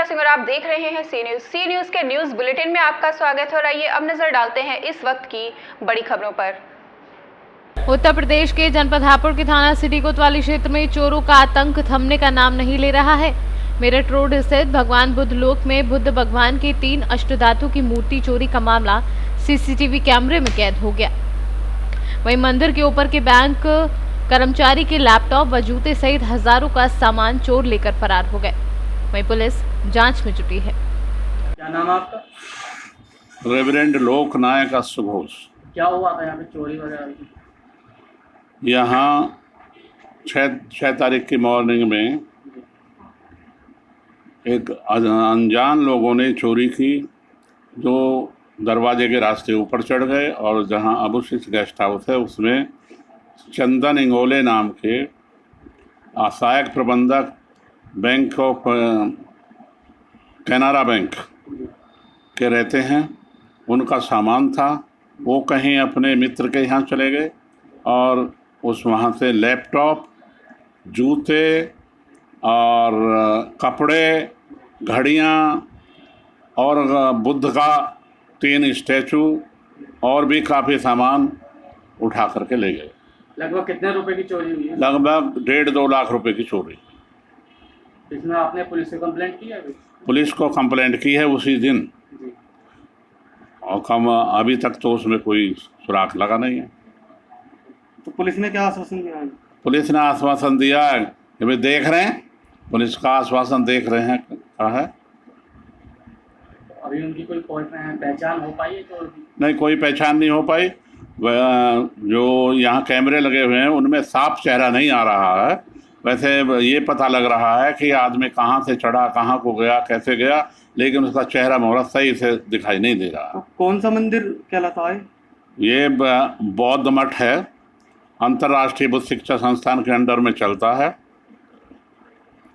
सिंह और आप देख रहे हैं सी न्यूज। सी न्यूज के न्यूज बुलेटिन में आपका स्वागत हो रहा है। अब नजर डालते हैं इस वक्त की बड़ी खबरों पर। उत्तर प्रदेश के जनपद हापुड़ के थाना सिटी कोतवाली क्षेत्र में चोरों का आतंक थमने का नाम नहीं ले रहा है। मेरठ रोड स्थित भगवान बुद्ध लोक में बुद्ध भगवान की 3 अष्टधातु की मूर्ति चोरी का मामला सीसीटीवी कैमरे में कैद हो गया। वहीं मंदिर के ऊपर के बैंक कर्मचारी के लैपटॉप व जूते सहित हजारों का सामान चोर लेकर फरार हो गए। वहीं पुलिस जांच में जुटी है। क्या नाम है आपका? रेवरेंड लोक नायक अश्वघोष। क्या हुआ था यहाँ पे चोरी वगैरह की? यहाँ 6 तारीख की मॉर्निंग में एक अनजान लोगों ने चोरी की, जो दरवाजे के रास्ते ऊपर चढ़ गए और जहाँ अबुशिस गेस्ट हाउस है उसमें चंदन इंगोले नाम के सहायक प्रबंधक बैंक ऑफ कैनरा बैंक के रहते हैं, उनका सामान था। वो कहीं अपने मित्र के यहाँ चले गए और वहाँ से लैपटॉप, जूते और कपड़े, घड़ियाँ और बुद्ध का 3 स्टैचू और भी काफ़ी सामान उठा करके ले गए। लगभग कितने रुपए की चोरी हुई है? लगभग 1.5-2 लाख रुपए की चोरी। इसमें आपने पुलिस से कंप्लेंट की है अभी? पुलिस को कंप्लेंट की है उसी दिन जी। और अभी तक तो उसमें कोई सुराग लगा नहीं है। तो पुलिस ने क्या आश्वासन दिया है? पुलिस ने आश्वासन दिया है कि भाई देख रहे हैं, पुलिस का आश्वासन देख रहे हैं कहा है। अभी उनकी कोई पहचान हो पाई है? तो नहीं, कोई पहचान नहीं हो पाई। जो यहाँ कैमरे लगे हुए हैं उनमें साफ चेहरा नहीं आ रहा है। वैसे ये पता लग रहा है कि आदमी कहाँ से चढ़ा, कहाँ को गया, कैसे गया, लेकिन उसका चेहरा मोहरा सही से दिखाई नहीं दे रहा। कौन सा मंदिर कहलाता है? ये बौद्ध मठ है, अंतर्राष्ट्रीय बुद्ध शिक्षा संस्थान के अंडर में चलता है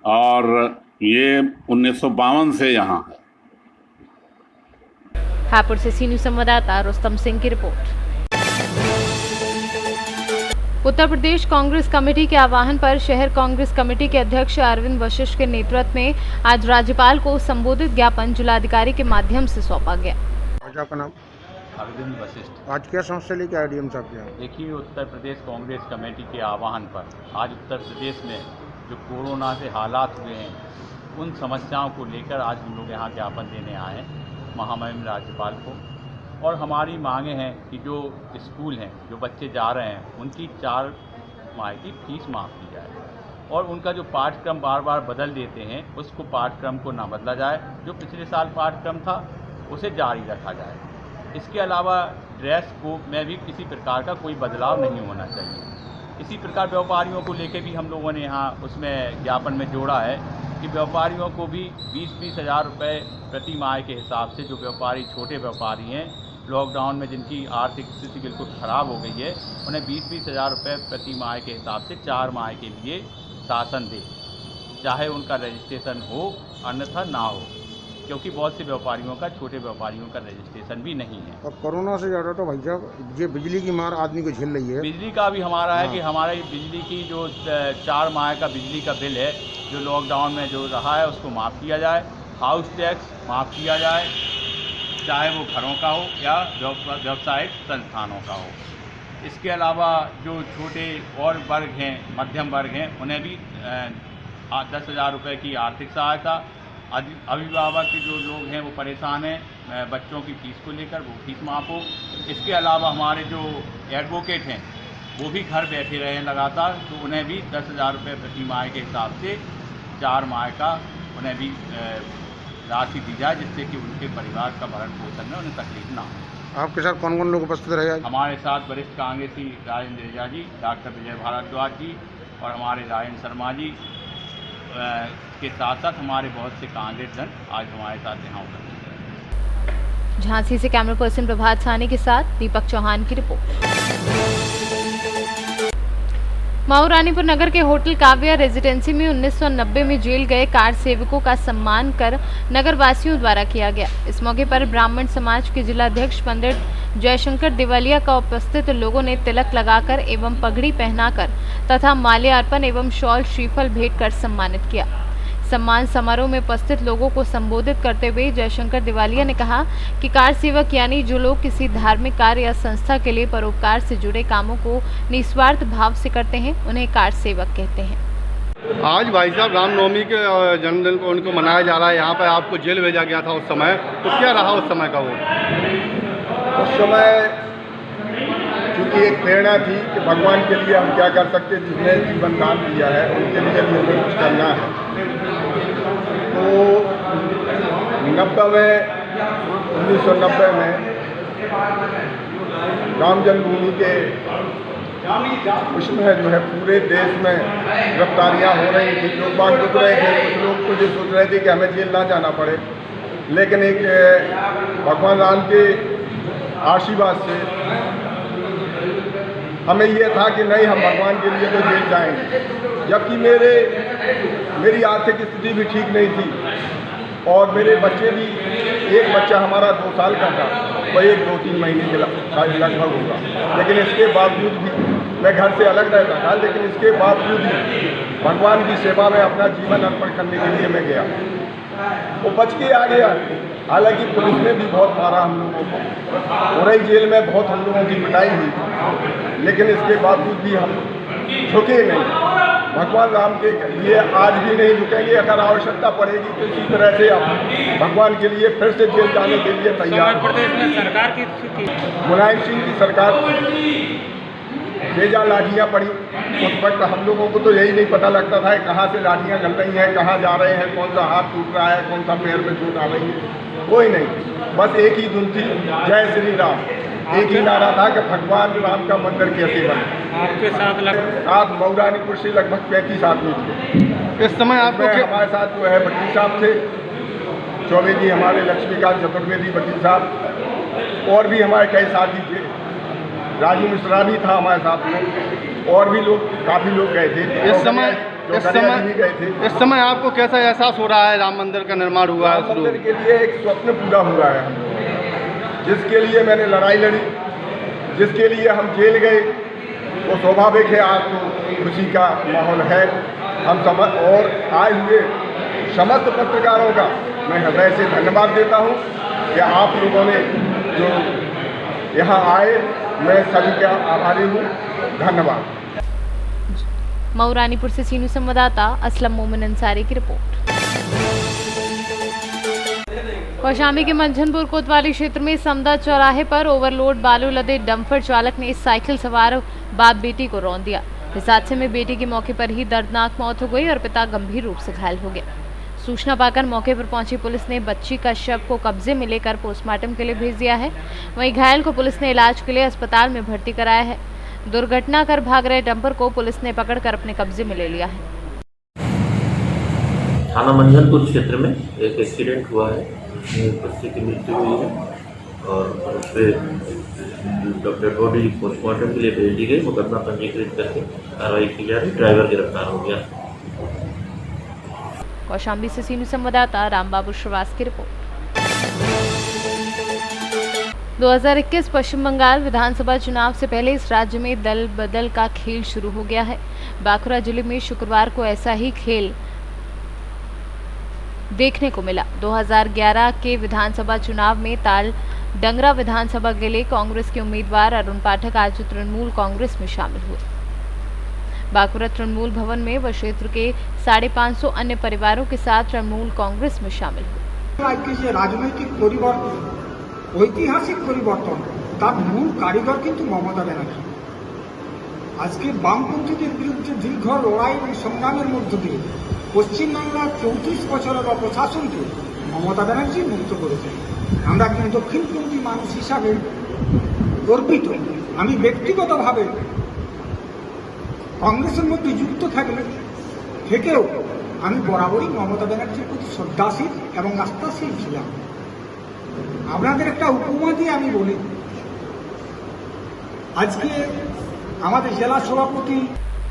और ये 1952 से यहाँ है। हापुड़ से सी न्यूज संवाददाता रुस्तम सिंह की रिपोर्ट। उत्तर प्रदेश कांग्रेस कमेटी के आह्वान पर शहर कांग्रेस कमेटी के अध्यक्ष अरविंद वशिष्ठ के नेतृत्व में आज राज्यपाल को संबोधित ज्ञापन जिलाधिकारी के माध्यम से सौंपा गया। आपका नाम? अरविंद वशिष्ठ। आज क्या समस्या लेके आए डीएम साहब के यहाँ? देखिए, उत्तर प्रदेश कांग्रेस कमेटी के आह्वान पर आज उत्तर प्रदेश में जो कोरोना से हालात हुए हैं उन समस्याओं को लेकर आज हम लोग यहाँ ज्ञापन देने आए हैं महामहिम राज्यपाल को। और हमारी मांगे हैं कि जो स्कूल हैं, जो बच्चे जा रहे हैं, उनकी 4 माह की फीस माफ़ की जाए और उनका जो पाठ्यक्रम बार बार बदल देते हैं उसको पाठ्यक्रम को ना बदला जाए। जो पिछले साल पाठ्यक्रम था उसे जारी रखा जाए। इसके अलावा ड्रेस को में भी किसी प्रकार का कोई बदलाव नहीं होना चाहिए। इसी प्रकार व्यापारियों को लेकर भी हम लोगों ने यहाँ उसमें ज्ञापन में जोड़ा है कि व्यापारियों को भी 20-20 हज़ार रुपये प्रति माह के हिसाब से, जो व्यापारी छोटे व्यापारी हैं लॉकडाउन में जिनकी आर्थिक स्थिति बिल्कुल ख़राब हो गई है, उन्हें 20-20 हज़ार रुपये प्रति माह के हिसाब से 4 माह के लिए शासन दे, चाहे उनका रजिस्ट्रेशन हो अन्यथा ना हो, क्योंकि बहुत से व्यापारियों का, छोटे व्यापारियों का रजिस्ट्रेशन भी नहीं है। और कोरोना से ज़्यादा तो भाई साहब ये बिजली की मार आदमी को झेल रही है। बिजली का भी हमारा है कि हमारी बिजली की जो 4 माह का बिजली का बिल है जो लॉकडाउन में जो रहा है उसको माफ़ किया जाए। हाउस टैक्स माफ़ किया जाए, चाहे वो घरों का हो या व्यावसायिक संस्थानों का हो। इसके अलावा जो छोटे और वर्ग हैं, मध्यम वर्ग हैं, उन्हें भी 10 हज़ार रुपये की आर्थिक सहायता। अभिभावक जो लोग हैं वो परेशान हैं बच्चों की फीस को लेकर, वो फीस माफ़ हो। इसके अलावा हमारे जो एडवोकेट हैं वो भी घर बैठे रहे हैं लगातार, तो उन्हें भी 10 हज़ार रुपये प्रति माह के हिसाब से 4 माह का उन्हें भी राशि दी जाए, जिससे कि उनके परिवार का भरण पोषण में उन्हें तकलीफ ना हो। आपके साथ कौन कौन लोग उपस्थित रहे? हमारे साथ वरिष्ठ कांग्रेसी राजेंद्र रेजा जी, डॉक्टर विजय भारद्वाज जी और हमारे राजेंद्र शर्मा जी के साथ साथ हमारे बहुत से कांग्रेसजन आज हमारे साथ यहाँ उपस्थित हैं। झांसी से कैमरा पर्सन प्रभात सानी के साथ दीपक चौहान की रिपोर्ट। माऊ रानीपुर नगर के होटल काव्या रेजिडेंसी में 1990 में जेल गए कार सेवकों का सम्मान कर नगर वासियों द्वारा किया गया। इस मौके पर ब्राह्मण समाज के जिलाध्यक्ष पंडित जयशंकर दिवालिया का उपस्थित लोगों ने तिलक लगाकर एवं पगड़ी पहनाकर तथा माल्यार्पण एवं शॉल श्रीफल भेंट कर सम्मानित किया। सम्मान समारोह में उपस्थित लोगों को संबोधित करते हुए जयशंकर दिवालिया ने कहा कि कार सेवक यानी जो लोग किसी धार्मिक कार्य या संस्था के लिए परोपकार से जुड़े कामों को निस्वार्थ भाव से करते हैं, उन्हें कार सेवक कहते हैं। आज भाई साहब रामनवमी के जन्मदिन को उनको मनाया जा रहा है। यहाँ पर आपको जेल भेजा गया था उस समय, तो क्या रहा उस समय का वो? उस समय क्योंकि एक प्रेरणा थी कि भगवान के लिए हम क्या कर सकते, जिसने जीवन दान दिया है उनके लिए भी हमें कुछ करना है। तो 1990 में राम जन्मभूमि के उसमें जो है पूरे देश में गिरफ्तारियाँ हो रही थी, लोग बाग रुक रहे थे, कुछ लोग तो ये सोच रहे थे कि हमें जेल ना जाना पड़े, लेकिन एक भगवान राम के आशीर्वाद से हमें ये था कि नहीं, हम भगवान के लिए तो जेल जाएंगे। जबकि मेरी आर्थिक स्थिति भी ठीक नहीं थी और मेरे बच्चे भी, एक बच्चा हमारा 2 साल का था, वह 1-2-3 महीने के लगभग होगा, लेकिन इसके बावजूद भी मैं घर से अलग रहता था, लेकिन इसके बावजूद भी भगवान की सेवा में अपना जीवन अर्पण करने के लिए मैं गया। वो बच के आ गया। हालांकि पुलिस ने भी बहुत मारा हम लोगों को, औरई जेल में बहुत हम लोगों की पिटाई हुई, लेकिन इसके बावजूद भी हम झुके नहीं। भगवान राम के लिए आज भी नहीं झुकेंगे। अगर आवश्यकता पड़ेगी तो इसी तरह से हम भगवान के लिए फिर से जेल जाने के लिए तैयार। प्रदेश में सरकार की मुलायम सिंह की सरकार बेजा लाठियाँ पड़ी उस वक्त। हम लोगों को तो यही नहीं पता लगता था कहाँ से लाठियाँ चल रही हैं, कहाँ जा रहे हैं, कौन सा हाथ टूट रहा है, कौन सा पैर में चोट आ रही है, कोई नहीं। बस एक ही धुन थी, जय श्री राम। एक ही नारा था कि भगवान राम का मंदिर कैसे बने। आपके साथ मऊरानीपुर से लगभग 35 आदमी थे इस समय। आपको हमारे साथ जो है वकील साहब थे, चौबे जी हमारे, लक्ष्मीकांत चतुर्वेदी वकील साहब, और भी हमारे कई साथी थे, राजू मिश्रा भी था हमारे साथ में, और भी लोग, काफ़ी लोग गए थे। इस समय आपको कैसा एहसास हो रहा है? राम मंदिर का निर्माण हुआ है, राम मंदिर के लिए एक स्वप्न पूरा हुआ है हम लोगों का, जिसके लिए मैंने लड़ाई लड़ी, जिसके लिए हम जेल गए, वो स्वाभाविक है। आज तो खुशी का माहौल है। हम और आए हुए समस्त पत्रकारों का मैं हृदय से धन्यवाद देता हूँ कि आप लोगों ने जो यहाँ आए, मैं सभी का आभारी हूँ। धन्यवाद। मऊरानीपुर से सीनू संवाददाता असलम मोमिन अंसारी की रिपोर्ट। कौशाम्बी के मंझनपुर कोतवाली क्षेत्र में समदा चौराहे पर ओवरलोड बालू लदे डंपर चालक ने साइकिल सवार बाप बेटी को रौंद दिया। इस हादसे में बेटी की मौके पर ही दर्दनाक मौत हो गई और पिता गंभीर रूप से घायल हो गया। सूचना पाकर मौके पर पहुंची पुलिस ने बच्ची का शव को कब्जे में लेकर पोस्टमार्टम के लिए भेज दिया है। वहीं घायल को पुलिस ने इलाज के लिए अस्पताल में भर्ती कराया है। दुर्घटना कर भाग रहे डंपर को पुलिस ने पकड़कर अपने कब्जे में ले लिया है। थाना मंझनपुर क्षेत्र में एक एक्सीडेंट हुआ है, बच्चे की मृत्यु हुई है और उस पर डॉक्टर बॉडी पोस्टमार्टम के लिए भेज दी गई। मुकदमा पंजीकृत करके कार्रवाई की जा रही। ड्राइवर गिरफ्तार हो गया। कौशाम्बी से सीनू संवाददाता रामबाबू श्रीवास की रिपोर्ट। 2021 पश्चिम बंगाल विधानसभा चुनाव से पहले इस राज्य में दल बदल का खेल शुरू हो गया है। बांकुड़ा जिले में शुक्रवार को ऐसा ही खेल देखने को मिला। 2011 के विधानसभा चुनाव में ताल डंगरा विधानसभा के लिए कांग्रेस के उम्मीदवार अरुण पाठक आज तृणमूल कांग्रेस में शामिल हुए। बांकुड़ा तृणमूल भवन में व क्षेत्र के 550 अन्य परिवारों के साथ तृणमूल कांग्रेस में शामिल हुए। राजनैतिक परिवर्तन, ऐतिहासिक परिवर्तन তার মূল কারিগর কিন্তু মমতা ব্যানার্জি। আজকে বামপন্থীদের বিরুদ্ধে দীর্ঘ লড়াই এবং সংগ্রামের মধ্য দিয়ে পশ্চিমবাংলার 34 বছরের অপশাসনকে মমতা ব্যানার্জি মুক্ত করেছেন। আমরা একজন দক্ষিণপন্থী মানুষ হিসাবে গর্বিত। আমি ব্যক্তিগতভাবে কংগ্রেসের মধ্যে যুক্ত থেকেও আমি বরাবরই মমতা ব্যানার্জির প্রতি শ্রদ্ধাশীল এবং আস্থাশীল ছিলাম। আপনাদের একটা উপমা দিয়ে আমি বলি, আজকে আমাদের জেলা সভাপতি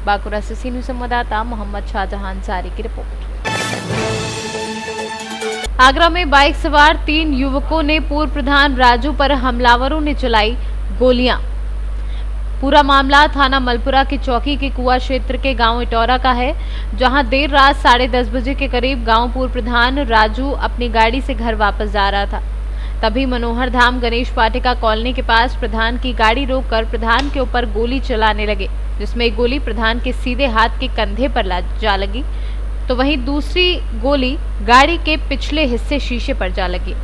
बांकुड़ा से सीनू संवाददाता मोहम्मद शाहजहां अंसारी की रिपोर्ट। आगरा में बाइक सवार 3 युवकों ने पूर्व प्रधान राजू पर हमलावरों ने चलाई गोलियां। पूरा मामला थाना मलपुरा की चौकी के कुआ क्षेत्र के गांव इटौरा का है, जहां देर रात 10:30 बजे के करीब गांव पूर्व प्रधान राजू अपनी गाड़ी से घर वापस जा रहा था। तभी मनोहर धाम गणेश वाटिका कॉलोनी के पास प्रधान की गाड़ी रोककर प्रधान के ऊपर गोली चलाने लगे, जिसमें एक गोली प्रधान के सीधे हाथ के कंधे पर जा लगी, तो वहीं दूसरी गोली गाड़ी के पिछले हिस्से शीशे पर जा लगी,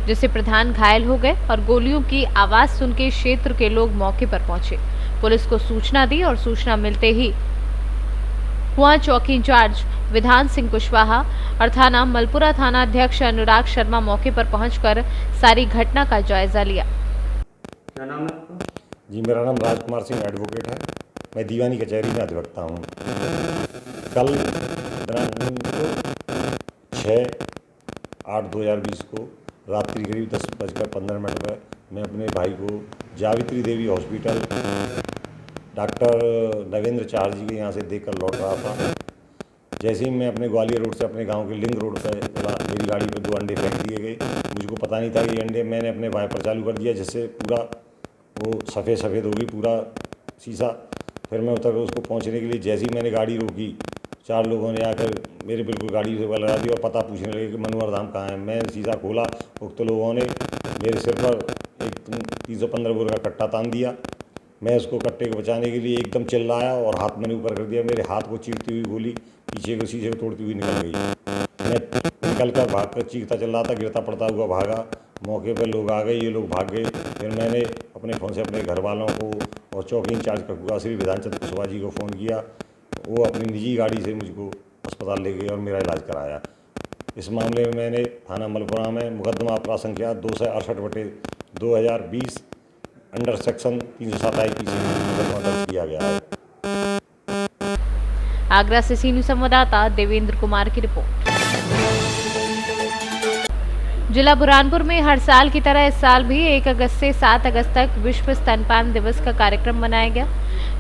जिससे प्रधान घायल हो गए और गोलियों की आवाज सुन के क्षेत्र के लोग मौके पर पहुंचे। पुलिस को सूचना दी और सूचना मिलते ही कुआं चौकी इंचार्ज विधान सिंह कुशवाहा और थाना मलपुरा थाना अध्यक्ष अनुराग शर्मा मौके पर पहुंचकर सारी घटना का जायजा लिया। क्या नाम है आपका? जी, मेरा नाम राजकुमार सिंह एडवोकेट है। मैं दीवानी कचहरी में अधिवक्ता हूँ। कल 6/8/2020 को रात्रि करीब 10:15 पर मैं अपने भाई को जावित्री देवी हॉस्पिटल डॉक्टर नगेंद्र चार जी के यहाँ से देखकर लौट रहा था। जैसे ही मैं अपने ग्वालियर रोड से अपने गांव के लिंक रोड पर चला, मेरी गाड़ी पर 2 अंडे फेंक दिए गए। मुझको पता नहीं था कि अंडे, मैंने अपने वाइपर चालू कर दिया, जिससे पूरा वो सफ़ेद होगी पूरा शीशा। फिर मैं उतर कर उसको पहुँचने के लिए जैसे ही मैंने गाड़ी रोकी, 4 लोगों ने आकर मेरे बिल्कुल गाड़ी से लगा दी और पता पूछने लगे कि मनोहर धाम कहाँ है। मैं शीशा खोला, उक्त लोगों ने मेरे सिर पर एक 315 बोर का कट्टा तान दिया। मैं उसको कट्टे को बचाने के लिए एकदम चिल्लाया और हाथ मैंने ऊपर कर दिया। मेरे हाथ को चीरती हुई गोली पीछे के शीशे को तोड़ती हुई निकल गई। मैं निकल कर भाग कर चीखता चिल्लाता गिरता पड़ता हुआ भागा। मौके पर लोग आ गए, ये लोग भाग गए। फिर मैंने अपने फ़ोन से अपने घर वालों को और चौकी इंचार्ज ककुआ श्री विधान चंद्र कुशवाहा जी को फ़ोन किया। वो अपनी निजी गाड़ी से मुझको अस्पताल ले गए और मेरा इलाज कराया। इस मामले में मैंने थाना मलपुरा में मुकदमा अपराध संख्या 268/2020 अंडर सेक्शन 327 की मुकदमा दर्ज किया गया है। आगरा से सी न्यूज़ संवाददाता देवेंद्र कुमार की रिपोर्ट। जिला बुरहानपुर में हर साल की तरह इस साल भी 1 अगस्त से 7 अगस्त तक विश्व स्तनपान दिवस का कार्यक्रम मनाया गया।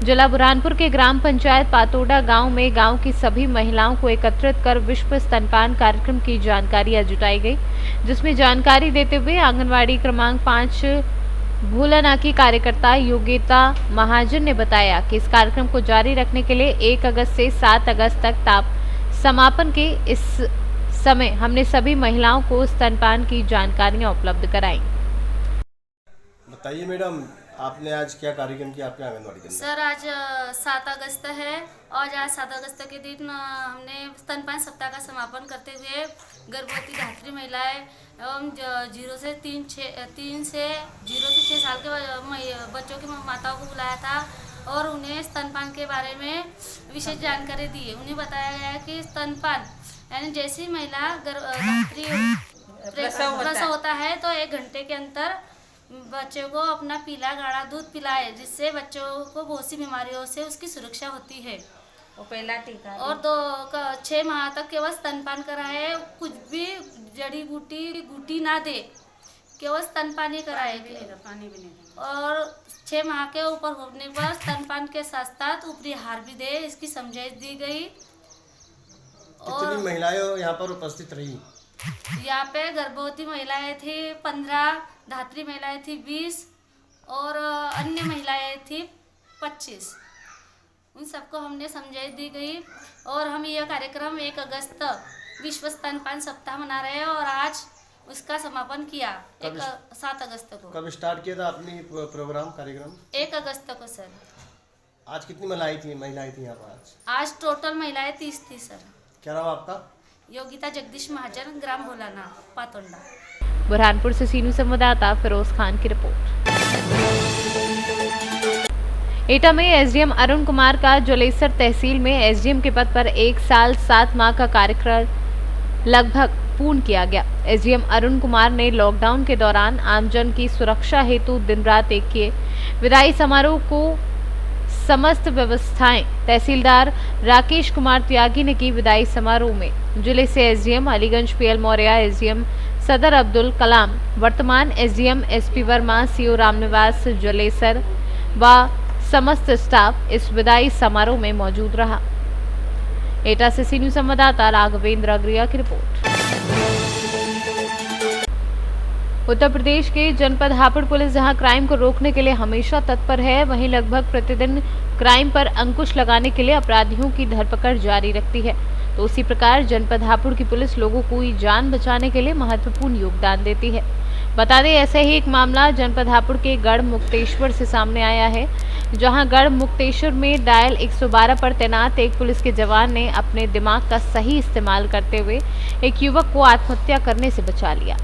जिला बुरहानपुर के ग्राम पंचायत पातोड़ा गांव में गांव की सभी महिलाओं को एकत्रित कर विश्व स्तनपान कार्यक्रम की जानकारियां जुटाई गई, जिसमें जानकारी देते हुए आंगनवाड़ी क्रमांक 5 भूलना की कार्यकर्ता योगिता महाजन ने बताया कि इस कार्यक्रम को जारी रखने के लिए 1 अगस्त से 7 अगस्त तक समापन के इस समय हमने सभी महिलाओं को स्तनपान की जानकारियां उपलब्ध कराई। बताइए मैडम, आपने आज क्या कार्यक्रम किया आपके आंगनवाड़ी केंद्र? सर, आज 7 अगस्त है और आज 7 अगस्त के दिन हमने स्तनपान सप्ताह का समापन करते हुए गर्भवती धात्री महिलाएं एवं 0 से 6 साल के बच्चों की माताओं को बुलाया था और उन्हें स्तनपान के बारे में विशेष जानकारी दी। उन्हें बताया गया है कि स्तनपान यानी जैसी महिला धात्री प्रसव होता है तो 1 घंटे के अंतर बच्चों को अपना पीला गाढ़ा दूध पिलाए, जिससे बच्चों को बहुत सी बीमारियों से उसकी सुरक्षा होती है। और पहला टीका और 6 माह तक केवल स्तनपान कराए, कुछ भी जड़ी बूटी ना दे, केवल स्तनपान ही कराए, पानी भी नहीं। और 6 माह के ऊपर होने पर स्तनपान के साथ साथ ऊपरी आहार भी दे, इसकी समझाइश दी गई। कितनी महिलाएं यहाँ पर उपस्थित रही? यहाँ पे गर्भवती महिलाएं थी 15, धात्री महिलाएं थी 20 और अन्य महिलाएं थी 25। उन सबको हमने समझाइश दी गई और हम यह कार्यक्रम 1 अगस्त विश्व स्तनपान सप्ताह मना रहे हैं और आज उसका समापन किया 7 अगस्त को। कब स्टार्ट किया था अपनी प्रोग्राम कार्यक्रम? 1 अगस्त को सर। आज कितनी महिलाएं थी यहाँ पर? आज टोटल महिलाएं 30 थी सर। क्या नाम आपका? योगिता जगदीश महाजन, ग्राम भोलाना, पातोंडा। बुरहानपुर से सी न्यूज़ संवाददाता फिरोज खान की रिपोर्ट। एटा में एसडीएम अरुण कुमार का जलेसर तहसील में एसडीएम के पद पर 1 साल 7 माह का कार्यकाल लगभग पूर्ण किया गया। एसडीएम अरुण कुमार ने लॉकडाउन के दौरान आमजन की सुरक्षा हेतु दिन रात एक किए। विदाई समारोह को समस्त व्यवस्थाएं तहसीलदार राकेश कुमार त्यागी ने की। विदाई समारोह में जिले से SDM Aliganj PL Maurya, SDM सदर अब्दुल कलाम, वर्तमान SDM SP Verma, CO Ramniwas Jalesar व समस्त स्टाफ इस विदाई समारोह में मौजूद रहा। एटा से सी न्यूज़ संवाददाता राघवेंद्र अग्रिया की रिपोर्ट। उत्तर प्रदेश के जनपद हापुड़ पुलिस जहां क्राइम को रोकने के लिए हमेशा तत्पर है, वहीं लगभग प्रतिदिन क्राइम पर अंकुश लगाने के लिए अपराधियों की धरपकड़ जारी रखती है। तो उसी प्रकार जनपद हापुड़ की पुलिस लोगों को जान बचाने के लिए महत्वपूर्ण योगदान देती है। बता दें, ऐसे ही एक मामला जनपद हापुड़ के गढ़ मुक्तेश्वर से सामने आया है, जहां गढ़ मुक्तेश्वर में डायल 112 पर तैनात एक पुलिस के जवान ने अपने दिमाग का सही इस्तेमाल करते हुए एक युवक को आत्महत्या करने से बचा लिया।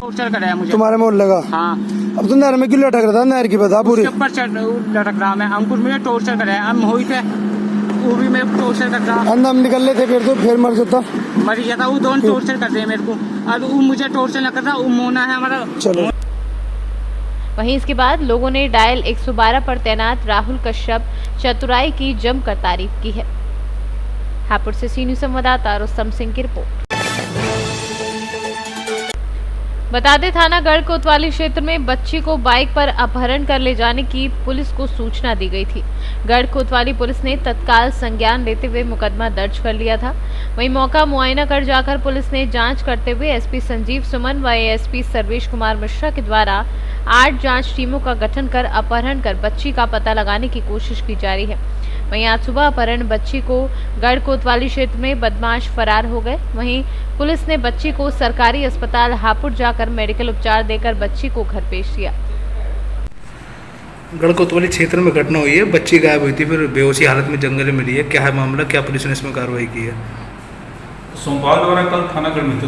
मुझे तुम्हारे मोड़ लगा? हाँ। अब तो नहर में क्यों लटक रहा था? नहर की बता पूरी लटक रहा मैं। अंकुर मुझे टॉर्चर कराया, हम हुई थे वो भी मैं टॉर्चर कर रहा। अंदर निकल लेते फिर मर जाता, मर गया था। वो दोनों टॉर्चर करते हैं मेरे को, अब वो मुझे टॉर्चर न करता। वो मोना है हमारा। चलो। वहीं इसके बाद लोगों ने डायल 112 पर तैनात राहुल कश्यप चतुराई की जमकर तारीफ की है। हापुड़ से सी न्यूज़ संवाददाता रुस्तम सिंह की रिपोर्ट। बता दें, थाना गढ़ कोतवाली क्षेत्र में बच्ची को बाइक पर अपहरण कर ले जाने की पुलिस को सूचना दी गई थी। गढ़ कोतवाली पुलिस ने तत्काल संज्ञान लेते हुए मुकदमा दर्ज कर लिया था। वहीं मौका मुआयना कर जाकर पुलिस ने जांच करते हुए एसपी संजीव सुमन व एएसपी सर्वेश कुमार मिश्रा के द्वारा 8 जांच टीमों का गठन कर अपहरण कर बच्ची का पता लगाने की कोशिश की जा रही है। वहीं आज सुबह अपहरण बच्ची को गढ़ कोतवाली क्षेत्र में बदमाश फरार हो गए। वहीं पुलिस ने बच्ची को सरकारी अस्पताल हापुड़ जाकर मेडिकल उपचार देकर बच्ची को घर भेज दिया। गढ़ कोतवाली क्षेत्र में घटना हुई है, बच्ची गायब हुई थी, फिर बेहोशी हालत में जंगल में मिली है। क्या है मामला, क्या पुलिस ने इसमें कार्रवाई की है? सोमवार द्वारा कल थाना गढ़ मित्र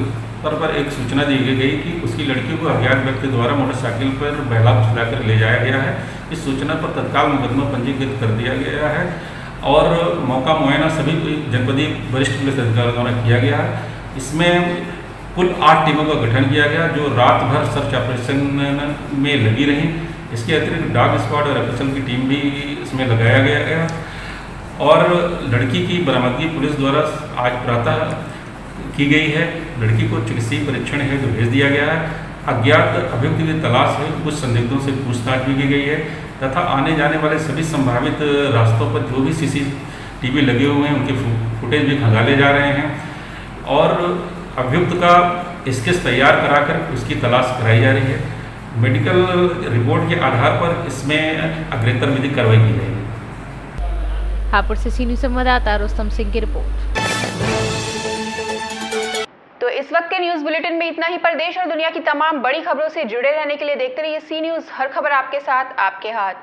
पर एक सूचना दी गई कि उसकी लड़की को अज्ञात व्यक्ति द्वारा मोटरसाइकिल पर बहला फुसलाकर ले जाया गया है। इस सूचना पर तत्काल मुकदमा पंजीकृत कर दिया गया है और मौका मुआयना सभी जनपदीय वरिष्ठ पुलिस अधिकारियों द्वारा किया गया है। इसमें कुल 8 टीमों का गठन किया गया जो रात भर सर्च ऑपरेशन में लगी रहीं। इसके अतिरिक्त डॉग स्क्वाड और एफएसएल की टीम भी इसमें लगाया गया और लड़की की बरामदगी पुलिस द्वारा आज प्रातः की गई है। लड़की को चिकित्सीय परीक्षण हेतु भेज दिया गया है। अज्ञात अभियुक्त की तलाश है, कुछ संदिग्धों से पूछताछ भी की गई है तथा आने जाने वाले सभी संभावित रास्तों पर जो भी सीसीटीवी लगे हुए हैं उनके फुटेज भी खंगाले जा रहे हैं और अभियुक्त का स्केच तैयार कराकर उसकी तलाश कराई जा रही है। मेडिकल रिपोर्ट के आधार पर इसमें अग्रेतर विधिक कार्रवाई की जाएगी। हापुड़ से सी न्यूज़ संवाददाता रुस्तम सिंह की रिपोर्ट। तो इस वक्त के न्यूज बुलेटिन में इतना ही। पर देश और दुनिया की तमाम बड़ी खबरों से जुड़े रहने के लिए देखते रहिए सी न्यूज़, हर खबर आपके साथ, आपके हाथ।